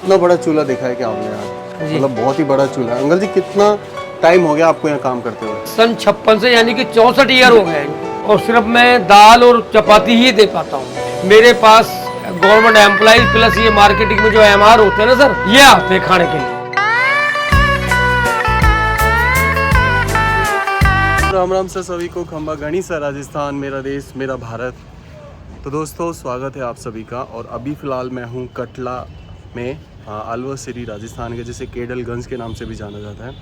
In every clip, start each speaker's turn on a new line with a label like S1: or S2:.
S1: इतना बड़ा चूल्हा देखा है क्या आपने यार? मतलब बहुत ही बड़ा चूल्हा है। अंकल जी कितना टाइम हो गया आपको यहाँ काम करते हुए?
S2: सन 56 से यानी कि 64 ईयर हो गए और सिर्फ मैं दाल और चपाती ही दे पाता हूँ। मेरे पास गवर्नमेंट एम्प्लॉइज प्लस ये मार्केटिंग में जो एमआर होते हैं ना सर, ये आते हैं खाने के लिए।
S1: राम राम सर सभी को, खंबा गणी सर राजस्थान, मेरा देश मेरा भारत। तो दोस्तों स्वागत है आप सभी का। और अभी फ़िलहाल मैं हूँ कटला में, अलवर सिटी राजस्थान के, जिसे केडलगंज के नाम से भी जाना जाता है।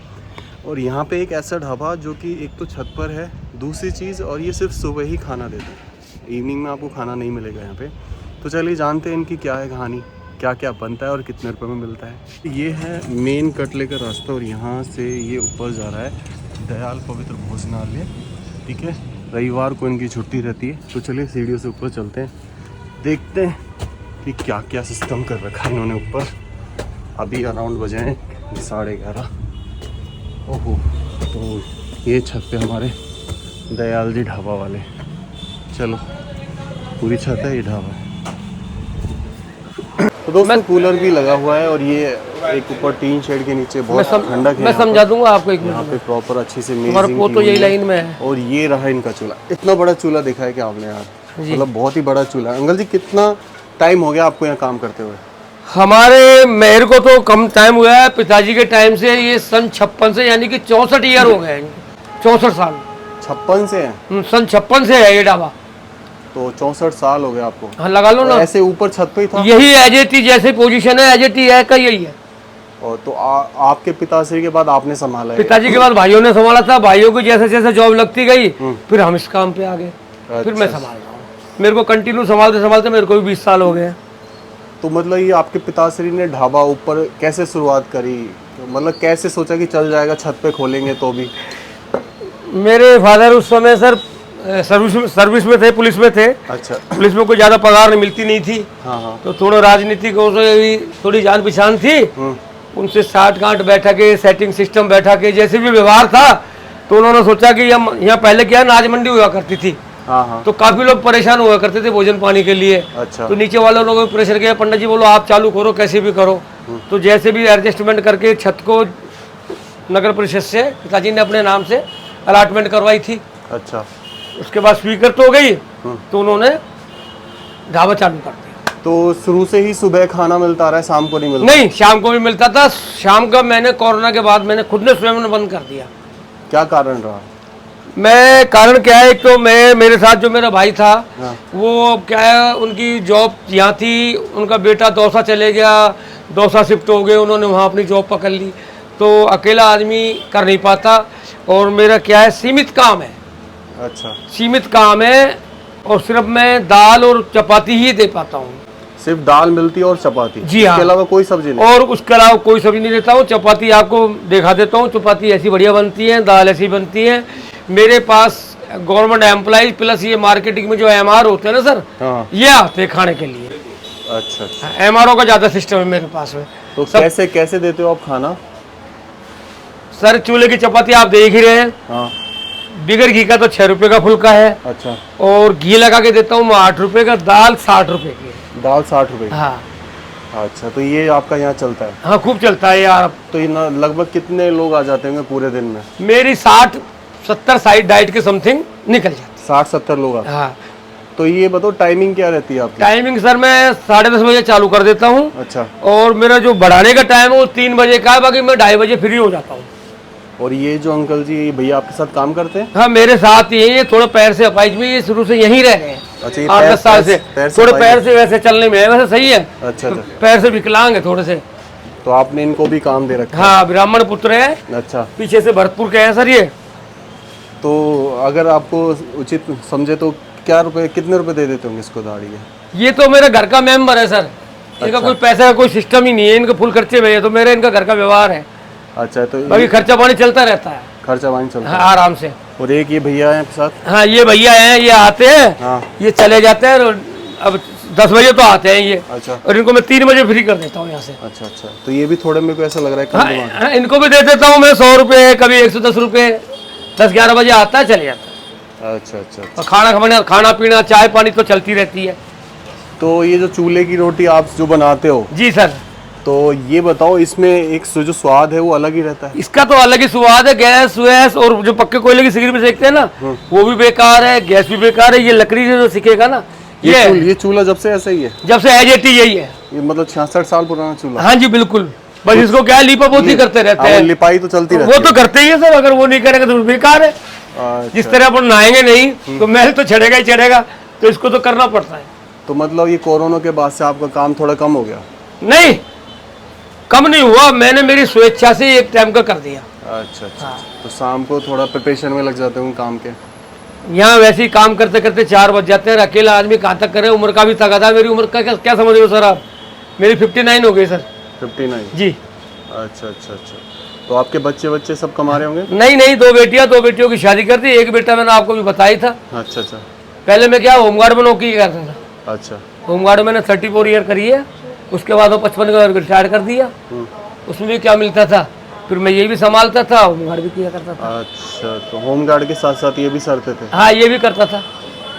S1: और यहाँ पे एक ऐसा ढाबा जो कि एक तो छत पर है, दूसरी चीज़ और ये सिर्फ सुबह ही खाना देता है, इवनिंग में आपको खाना नहीं मिलेगा यहाँ पे। तो चलिए जानते हैं इनकी क्या है कहानी, क्या क्या बनता है और कितने रुपए में मिलता है। ये है मेन कटले का रास्ता और यहाँ से ये ऊपर जा रहा है दयाल पवित्र भोजनालय, ठीक है। रविवार को इनकी छुट्टी रहती है। तो चलिए सीढ़ियों से ऊपर चलते हैं, देखते हैं कि क्या क्या सिस्टम कर रखा है इन्होंने ऊपर। अभी अराउंड बजे हैं 11:30। ओहो, तो ये छत पे हमारे दयाल जी ढाबा वाले। चलो, पूरी छत है, ये ढाबा है। तो दोस्तों कूलर भी लगा हुआ है और ये एक ऊपर टीन शेड के नीचे बहुत ठंडक है।
S2: मैं समझा दूंगा आपको एक
S1: यहाँ पे प्रॉपर अच्छी से
S2: हमारा
S1: मेजिंग
S2: वो तो यही लाइन में है।
S1: और ये रहा इनका चूल्हा। इतना बड़ा चूल्हा देखा है क्या आपने यार? मतलब बहुत ही बड़ा चूल्हा है। अंकल जी कितना टाइम हो गया आपको यहाँ काम करते हुए?
S2: हमारे मेरे को तो कम टाइम हुआ है, पिताजी के टाइम से। ये सन 56 से यानी कि 64 ईयर हो गए, 64 साल।
S1: 56 से है?
S2: सन 56 से है ये ढाबा।
S1: तो 64 साल हो गए आपको?
S2: हाँ लगा लो ना।
S1: ऐसे ऊपर छत पे ही था?
S2: यही एजेटी जैसे पोजीशन है, एजेटी है का यही है।
S1: और तो आपके पिताश्री के बाद आपने संभाला है?
S2: पिताजी के बाद भाइयों ने संभाला था। भाइयों को जैसे जैसे जॉब लगती गई फिर हम इस काम पे आ गए। फिर मैं संभाल रहा हूँ। मेरे को कंटिन्यू संभालते संभालते मेरे को भी 20 साल हो गए।
S1: तो मतलब ये आपके पिताश्री ने ढाबा ऊपर कैसे शुरुआत करी? मतलब कैसे सोचा कि चल जाएगा, छत पे खोलेंगे तो भी?
S2: मेरे फादर उस समय सर सर्विस में थे, पुलिस में थे।
S1: अच्छा।
S2: पुलिस में कोई ज़्यादा पगार नहीं मिलती नहीं थी।
S1: हाँ।
S2: तो थोड़ा राजनीतिकों से भी थोड़ी जान पहचान थी। उनसे साठ गांठ बैठा के, सेटिंग सिस्टम बैठा के, जैसे भी व्यवहार था, तो उन्होंने सोचा कि हम यहाँ पहले क्या नाज मंडी हुआ करती थी।
S1: हाँ।
S2: तो काफी लोग परेशान हुआ करते थे भोजन पानी के लिए।
S1: अच्छा।
S2: तो नीचे वाले लोगों को प्रेशर किया, पंडित जी बोलो आप चालू करो, कैसे भी करो। तो जैसे भी एडजस्टमेंट करके छत को नगर परिषद से पिताजी ने अपने नाम से अलॉटमेंट करवाई थी।
S1: अच्छा।
S2: उसके बाद स्वीकृत हो गई तो उन्होंने ढाबा चालू कर दिया।
S1: तो शुरू से ही सुबह खाना मिलता रहा है, शाम को नहीं मिलता?
S2: नहीं, शाम को भी मिलता था। शाम का मैंने कोरोना के बाद मैंने खुद ने स्वयं बंद कर दिया।
S1: क्या कारण रहा?
S2: कारण क्या है, एक तो मेरे साथ जो मेरा भाई था,
S1: हाँ।
S2: वो क्या है, उनकी जॉब यहाँ थी, उनका बेटा दौसा चले गया, दौसा शिफ्ट हो गए, उन्होंने वहाँ अपनी जॉब पकड़ ली। तो अकेला आदमी कर नहीं पाता। और मेरा क्या है, सीमित काम है।
S1: अच्छा।
S2: सीमित काम है और सिर्फ मैं दाल और चपाती ही दे पाता हूँ।
S1: सिर्फ दाल मिलती है और चपाती?
S2: जी हाँ।
S1: इसके अलावा कोई सब्जी नहीं?
S2: और उसके अलावा कोई सब्जी नहीं देता हूँ। चपाती आपको दिखा देता हूँ, चपाती ऐसी बढ़िया बनती है, दाल ऐसी बनती है। मेरे पास गवर्नमेंट एम्प्लॉइज प्लस ये मार्केटिंग में जो एमआर होते हैं ना सर,
S1: हाँ।
S2: ये आते हैं खाने के लिए।
S1: अच्छा।
S2: एमआरओ का ज्यादा सिस्टम है मेरे पास में।
S1: तो कैसे देते हो आप खाना?
S2: सर चूल्हे की चपाती आप देख ही रहे हैं।
S1: हाँ।
S2: बिगर घी का तो 6 रुपए का फुल्का है।
S1: अच्छा।
S2: और घी लगा के देता हूँ मैं 8 रुपए का। दाल 60 रुपए की।
S1: दाल 60 रुपए?
S2: हाँ।
S1: अच्छा, तो ये आपका यहाँ चलता है?
S2: हाँ खूब चलता है यार।
S1: तो ये लगभग कितने लोग आ जाते होंगे पूरे दिन में?
S2: मेरी 60-70 साइड डाइट के समथिंग निकल जाती।
S1: 60-70 लोग आते?
S2: हाँ।
S1: तो ये बताओ टाइमिंग क्या रहती है आपकी?
S2: टाइमिंग सर मैं 10:30 बजे चालू कर देता हूँ।
S1: अच्छा।
S2: और मेरा जो बढ़ाने का टाइम है वो 3 बजे का है, बाकी मैं 2:30 बजे फ्री हो जाता हूँ।
S1: और ये जो अंकल जी भैया आपके साथ काम करते हैं?
S2: हाँ मेरे साथ ही है। थोड़ा पैर से अपाइज में, ये शुरू से यहीं रह गए।
S1: अच्छा,
S2: 8-10 साल से। थोड़े पैर से वैसे चलने में है, वैसे सही है।
S1: अच्छा।
S2: पैर से विकलांग है थोड़े से।
S1: तो आपने इनको भी काम दे रखा है?
S2: हाँ, ब्राह्मण पुत्र है।
S1: अच्छा।
S2: पीछे से भरतपुर के है सर ये।
S1: तो अगर आपको उचित समझे तो कितने रुपए दे देते होंगे इसको दाढ़ी के?
S2: ये तो मेरे घर का मेंबर है सर। इनका कोई पैसे का कोई सिस्टम ही नहीं है, इनके फुल खर्चे में है। तो मेरे इनका घर का व्यवहार है।
S1: अच्छा। तो
S2: बाकी खर्चा पानी चलता रहता है।
S1: खर्चा पानी चलता है?
S2: हाँ, आराम से।
S1: और एक ये भैया है साथ?
S2: हाँ ये भैया हैं, ये आते हैं।
S1: हाँ।
S2: ये चले जाते हैं। अब 10 बजे तो आते हैं ये।
S1: अच्छा।
S2: और इनको मैं 3 बजे फ्री कर देता हूँ यहाँ से।
S1: अच्छा। तो ये भी थोड़े मेरे को ऐसा लग रहा है कम दिमाग।
S2: हाँ, इनको भी दे देता हूँ मैं 100 रुपये, कभी 110 रुपये। 10-11 बजे आता है, चले जाता है।
S1: अच्छा।
S2: और खाना पीना चाय पानी तो चलती रहती है।
S1: तो ये जो चूल्हे की रोटी आप जो बनाते हो,
S2: जी सर,
S1: तो ये बताओ, इसमें एक जो स्वाद है वो अलग ही रहता है।
S2: इसका तो अलग ही स्वाद है। गैस वैस और जो पक्के कोयले की सिगरेट में सेकते हैं ना, वो भी बेकार है, गैस भी बेकार है। ये लकड़ी से जो सिकेगा ना,
S1: ये चूल्हा जब से ऐसा ही है?
S2: जब से एज एटी यही है।
S1: ये मतलब 66 साल पुराना चूल्हा?
S2: हाँ जी बिल्कुल। बस इसको क्या लिपा पोती करते रहते हैं।
S1: लिपाई तो चलती रहती
S2: है। वो तो करते ही है सर, अगर वो नहीं करेगा तो बेकार है। जिस तरह अपन नहाएंगे नहीं तो मैल तो चढ़ेगा ही चढ़ेगा, तो इसको तो करना पड़ता है।
S1: तो मतलब ये कोरोना के बाद से आपका काम थोड़ा कम हो गया?
S2: नहीं, कम नहीं हुआ, मैंने मेरी स्वेच्छा से एक टाइम का कर दिया।
S1: अच्छा अच्छा। तो शाम को थोड़ा प्रिपरेशन में लग जाते हूँ काम के?
S2: यहाँ वैसे ही काम करते करते 4 बज जाते हैं। अकेला आदमी कहाँ तक करे, उम्र का भी तगादा है। मेरी उम्र का क्या समझ रहे हो सर आप? मेरी 59 हो गई सर।
S1: 59 जी? अच्छा अच्छा अच्छा। तो आपके बच्चे सब कमा रहे होंगे?
S2: नहीं, 2 बेटियां, 2 बेटियों की शादी कर दी। एक बेटा मैंने आपको भी बताया था।
S1: अच्छा अच्छा।
S2: पहले मैं क्या होमगार्ड में नौकरी करता था।
S1: अच्छा।
S2: होमगार्ड मैंने 34 ईयर करी है। उसके बाद वो 55 का रिटायर कर दिया। उसमें भी क्या मिलता था, फिर मैं ये भी संभालता था, होमगार्ड भी किया करता था।
S1: अच्छा, तो होमगार्ड के साथ साथ ये भी सरते थे?
S2: हाँ, ये भी करता था।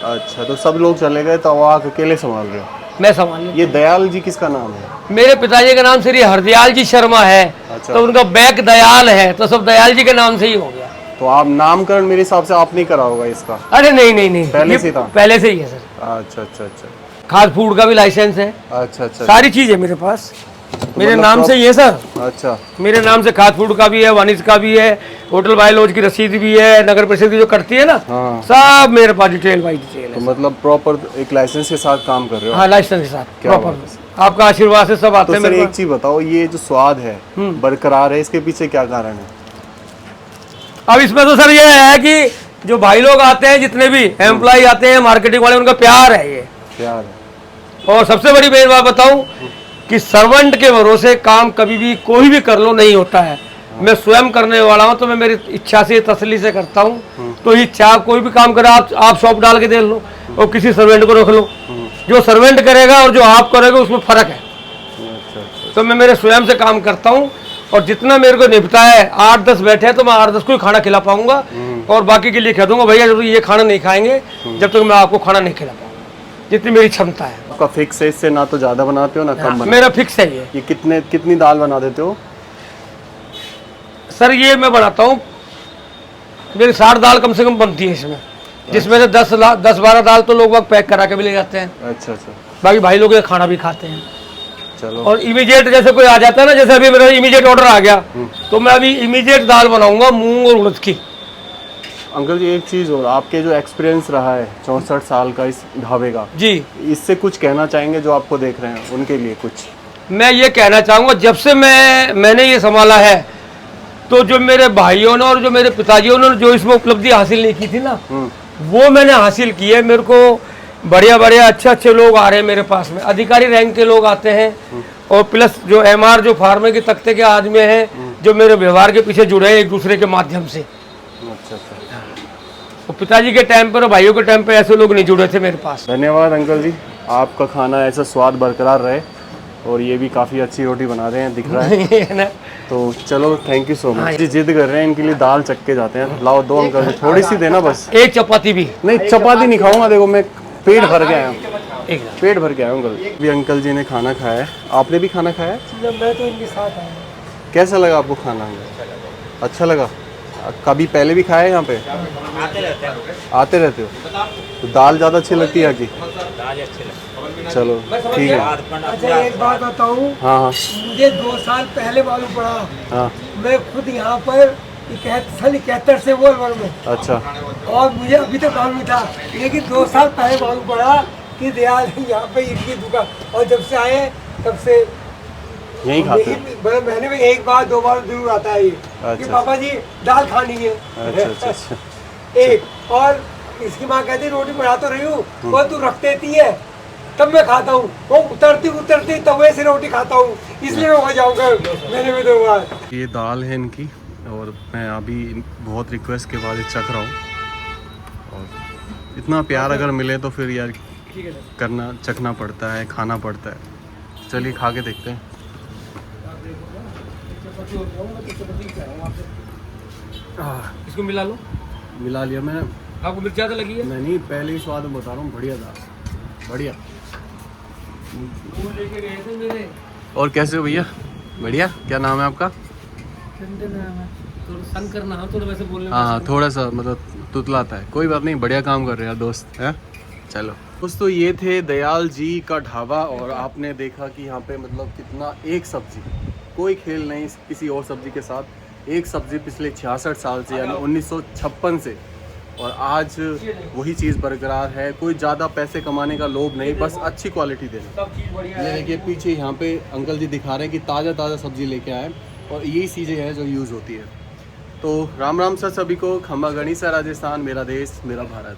S1: अच्छा, तो सब लोग चले गए तो आप अकेले संभाल रहे हो?
S2: मैं संभाल लेता।
S1: ये दयाल जी किसका नाम है?
S2: मेरे पिताजी का नाम श्री हरदयाल जी शर्मा है।
S1: अच्छा।
S2: तो उनका बैक दयाल है, तो सब दयाल जी के नाम से ही हो गया।
S1: तो आप नामकरण मेरे हिसाब से आप नहीं करा होगा इसका?
S2: अरे नहीं,
S1: पहले से था?
S2: पहले से ही है सर।
S1: अच्छा अच्छा अच्छा।
S2: खाद फूड का भी लाइसेंस है।
S1: अच्छा अच्छा।
S2: सारी चीज है मेरे पास,
S1: तो
S2: मेरे
S1: मतलब
S2: नाम से ही है सर।
S1: अच्छा।
S2: मेरे नाम से खाद फूड का भी है, वाणिज्य का भी है, होटल बाय लॉज की रसीद भी है, नगर परिषद की जो कटती है ना,
S1: हाँ।
S2: सब मेरे पास डिटेल बाई डिटेल
S1: तो
S2: है।
S1: मतलब प्रॉपर एक लाइसेंस के साथ काम कर रहे हो?
S2: हाँ, लाइसेंस के साथ
S1: क्या
S2: प्रॉपर। आपका आशीर्वाद से सब आते
S1: तो
S2: हैं
S1: सर
S2: मेरे
S1: एक
S2: पास।
S1: चीज बताओ, ये जो स्वाद है बरकरार है, इसके पीछे क्या कारण है?
S2: अब इसमें तो सर ये है कि जो भाई लोग आते हैं, जितने भी एम्प्लॉय आते हैं, मार्केटिंग वाले, उनका प्यार है ये।
S1: प्यार है।
S2: और सबसे बड़ी मेन बात बताऊं कि सर्वेंट के भरोसे काम कभी भी कोई भी कर लो नहीं होता है। मैं स्वयं करने वाला हूं, तो मैं मेरी इच्छा से तसल्ली से करता हूं। तो इच्छा कोई भी काम करे, आप शॉप डाल के देख लो और किसी सर्वेंट को रख लो, जो सर्वेंट करेगा और जो आप करोगे उसमें फर्क है। तो मैं मेरे स्वयं से काम करता हूँ, और जितना मेरे को निपटा है, 8-10 बैठे हैं तो मैं 8-10 को ही खाना खिला पाऊंगा, और बाकी के लिए कह दूंगा भैया जब ये खाना नहीं खाएंगे जब तक मैं आपको खाना नहीं खिला पाऊंगा, जितनी मेरी क्षमता है।
S1: आपका फिक्स है, इससे ना तो ज्यादा बनाते हो ना कम बनाते?
S2: मेरा फिक्स है ये।
S1: कितनी दाल बना देते हो
S2: सर? ये मैं बनाता हूँ, मेरी 60 दाल कम से कम बनती है इसमें, जिसमें से 10-12 दाल तो लोग पैक करा के भी ले जाते हैं।
S1: अच्छा अच्छा।
S2: बाकी भाई लोग ये खाना भी खाते हैं।
S1: चलो।
S2: और इमीडिएट जैसे कोई आ जाता है ना, जैसे अभी मेरा इमीडिएट ऑर्डर आ गया, तो मैं अभी इमीडिएट दाल बनाऊंगा मूंग और उड़द की।
S1: अंकल जी एक चीज़ और, आपके जो एक्सपीरियंस रहा है 64 साल का इस ढाबे का
S2: जी,
S1: इससे कुछ कहना चाहेंगे जो आपको देख रहे हैं उनके लिए कुछ?
S2: मैं ये कहना चाहूँगा, जब से मैंने ये संभाला है, तो जो मेरे भाइयों ने और जो मेरे पिताजियों ने जो इसमें उपलब्धि हासिल नहीं की थी ना, वो मैंने हासिल की है। मेरे को बढ़िया अच्छे लोग आ रहे हैं मेरे पास में, अधिकारी रैंक के लोग आते हैं, और प्लस जो MR जो फार्मे के तख्ते के आदमी हैं, जो मेरे व्यवहार के पीछे जुड़े हैं एक दूसरे के माध्यम से।
S1: अच्छा अच्छा।
S2: और पिताजी के टाइम पर और भाइयों के टाइम पे ऐसे लोग नहीं जुड़े थे मेरे पास।
S1: धन्यवाद अंकल जी, आपका खाना ऐसा स्वाद बरकरार रहे, और ये भी काफ़ी अच्छी रोटी बना रहे हैं, दिख रहा है
S2: ना?
S1: तो चलो, थैंक यू सो मच जी। जिद कर रहे हैं, इनके लिए दाल चक्के जाते हैं, लाओ दो अंकल जी, थोड़ी सी देना बस।
S2: एक चपाती भी
S1: नहीं, चपाती नहीं खाऊंगा, देखो मैं पेट भर के आया हूँ,
S2: एक
S1: पेट भर के आया हूँ अंकल। भी अंकल जी ने खाना खाया है, आपने भी खाना खाया है?
S2: मैं तो इनके साथ आया।
S1: कैसा लगा आपको खाना? अच्छा लगा? कभी पहले भी खाया है यहाँ पे? आते रहते हो? तो दाल ज़्यादा अच्छी लगती है कि? चलो ठीक है।
S2: अच्छा, एक बात बताऊँ?
S1: हाँ हाँ
S2: मुझे 2 साल पहले मालूम पड़ा।
S1: हाँ।
S2: मैं खुद यहाँ पर 71 से बोल में।
S1: अच्छा।
S2: और मुझे अभी तक मालूम था, लेकिन 2 साल पहले मालूम पड़ा कि दयाल यहाँ पे इनकी दुकान, और जब से आए तब से
S1: यही खाते हो?
S2: महीने में 1 बार 2 बार जरूर आता है ये, कि पापा जी दाल खानी है।
S1: अच्छा अच्छा।
S2: एक और इसकी माँ कहती रोटी बना तो रही हूँ, वो तू रख देती है तब मैं खाता हूँ, वो उतरती तवे से रोटी खाता हूँ, इसलिए मैं हो जाऊँगा महीने में 2 बार।
S1: ये दाल है इनकी, और मैं अभी बहुत रिक्वेस्ट के बाद ये चख रहा हूँ, और इतना प्यार अगर मिले तो फिर यार करना, चखना पड़ता है, खाना पड़ता है। चलिए खा के देखते हैं।
S2: इसको मिला लो।
S1: मिला लिया मैंने।
S2: आपको मिर्च ज़्यादा लगी है?
S1: नहीं, पहले ही स्वाद बता रहा हूँ, बढ़िया दाल, बढ़िया।
S2: वो लेके गए थे मेरे
S1: और कैसे हो भैया? बढ़िया। क्या नाम है आपका?
S2: शंकर नाम थोड़ा वैसे बोलने
S1: हाँ, थोड़ा सा मतलब तुतलाता है। कोई बात नहीं, बढ़िया काम कर रहे हैं दोस्त है। चलो दोस्तों, ये थे दयाल जी का ढाबा और आपने देखा कि यहाँ पे मतलब कितना एक सब्जी, कोई खेल नहीं किसी और सब्जी के साथ। एक सब्जी पिछले 66 साल से यानी 1956 से, और आज वही चीज़ बरकरार है। कोई ज़्यादा पैसे कमाने का लोभ नहीं, बस अच्छी क्वालिटी देना।
S2: सब चीज़ बढ़िया
S1: ये देखिए पीछे यहाँ पे अंकल जी दिखा रहे हैं कि ताज़ा ताज़ा सब्जी लेके आए और यही चीज़ें हैं जो यूज़ होती है। तो राम राम सर सभी को। खम्बा गणी सा राजस्थान, मेरा देश मेरा भारत।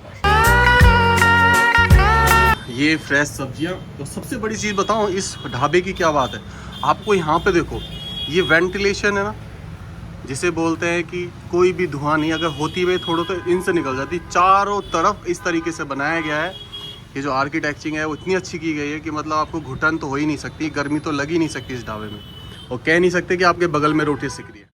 S1: ये फ्रेश सब्जियाँ। तो सबसे बड़ी चीज़ बताऊँ इस ढाबे की क्या बात है, आपको यहाँ पे देखो ये वेंटिलेशन है ना, जिसे बोलते हैं कि कोई भी धुआं नहीं, अगर होती हुई थोड़ा तो इनसे निकल जाती। चारों तरफ इस तरीके से बनाया गया है। ये जो आर्किटेक्चरिंग है वो इतनी अच्छी की गई है कि मतलब आपको घुटन तो हो ही नहीं सकती, गर्मी तो लग ही नहीं सकती इस ढाबे में, और कह नहीं सकते कि आपके बगल में रोटी सिक रही है।